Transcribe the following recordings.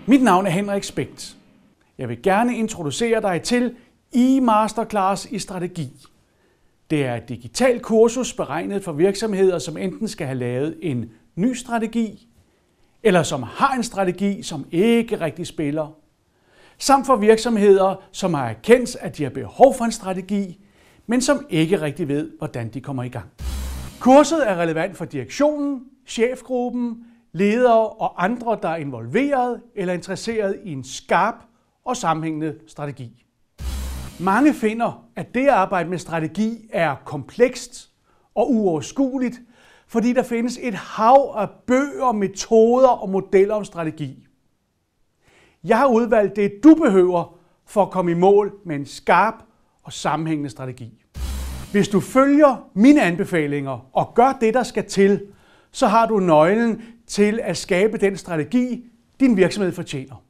Mit navn er Henrik Spekt. Jeg vil gerne introducere dig til e-masterclass i strategi. Det er et digitalt kursus beregnet for virksomheder, som enten skal have lavet en ny strategi, eller som har en strategi, som ikke rigtig spiller, samt for virksomheder, som har erkendt, at de har behov for en strategi, men som ikke rigtig ved, hvordan de kommer i gang. Kurset er relevant for direktionen, chefgruppen, ledere og andre, der er involveret eller interesseret i en skarp og sammenhængende strategi. Mange finder, at det at arbejde med strategi er komplekst og uoverskueligt, fordi der findes et hav af bøger, metoder og modeller om strategi. Jeg har udvalgt det, du behøver for at komme i mål med en skarp og sammenhængende strategi. Hvis du følger mine anbefalinger og gør det, der skal til, så har du nøglen til at skabe den strategi, din virksomhed fortjener.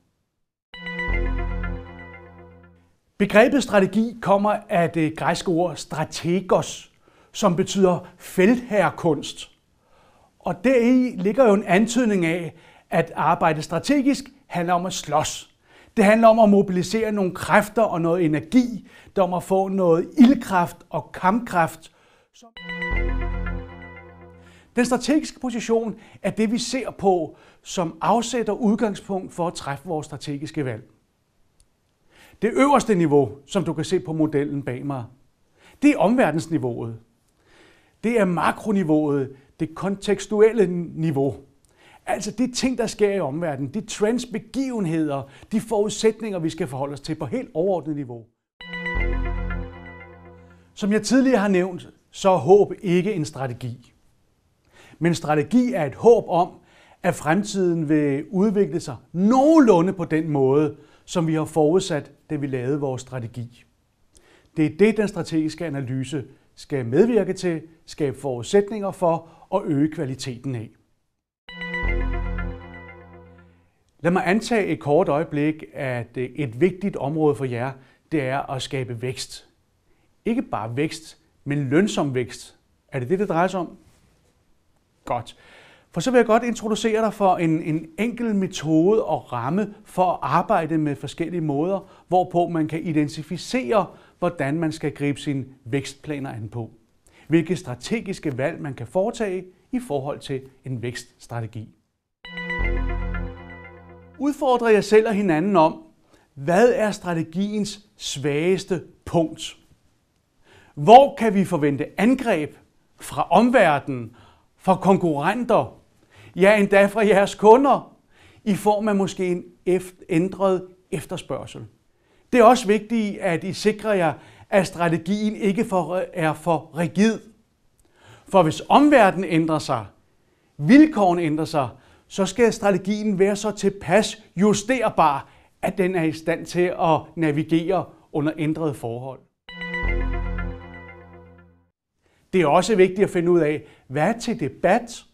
Begrebet strategi kommer af det græske ord strategos, som betyder feltherrekunst. Og deri ligger jo en antydning af, at arbejde strategisk handler om at slås. Det handler om at mobilisere nogle kræfter og noget energi, der om at få noget ildkraft og kampkraft. Den strategiske position er det, vi ser på som afsæt og udgangspunkt for at træffe vores strategiske valg. Det øverste niveau, som du kan se på modellen bag mig, det er omverdensniveauet. Det er makroniveauet, det kontekstuelle niveau. Altså de ting, der sker i omverdenen, de trends, begivenheder, de forudsætninger, vi skal forholde os til på helt overordnet niveau. Som jeg tidligere har nævnt, så er håb ikke en strategi. Men strategi er et håb om, at fremtiden vil udvikle sig nogenlunde på den måde, som vi har forudsat, da vi lavede vores strategi. Det er det, den strategiske analyse skal medvirke til, skabe forudsætninger for og øge kvaliteten af. Lad mig antage et kort øjeblik, at et vigtigt område for jer, det er at skabe vækst. Ikke bare vækst, men lønsom vækst. Er det det, det drejer sig om? Godt. For så vil jeg godt introducere dig for en enkel metode og ramme for at arbejde med forskellige måder, hvorpå man kan identificere, hvordan man skal gribe sine vækstplaner an på. Hvilke strategiske valg man kan foretage i forhold til en vækststrategi. Udfordrer jer selv og hinanden om, hvad er strategiens svageste punkt? Hvor kan vi forvente angreb fra omverdenen, fra konkurrenter, ja endda fra jeres kunder, i form af måske en ændret efterspørgsel? Det er også vigtigt, at I sikrer jer, at strategien ikke er for rigid. For hvis omverdenen ændrer sig, vilkårene ændrer sig, så skal strategien være så tilpas justerbar, at den er i stand til at navigere under ændrede forhold. Det er også vigtigt at finde ud af, hvad er til debat,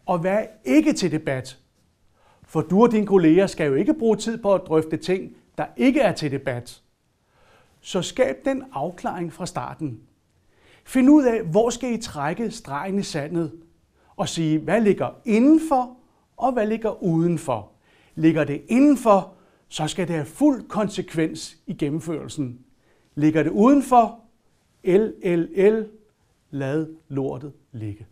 og hvad er ikke til debat. For du og dine kolleger skal jo ikke bruge tid på at drøfte ting, der ikke er til debat. Så skab den afklaring fra starten. Find ud af, hvor skal I trække stregen i sandet, og sige, hvad ligger indenfor, og hvad ligger udenfor. Ligger det indenfor, så skal det have fuld konsekvens i gennemførelsen. Ligger det udenfor, lad lortet ligge.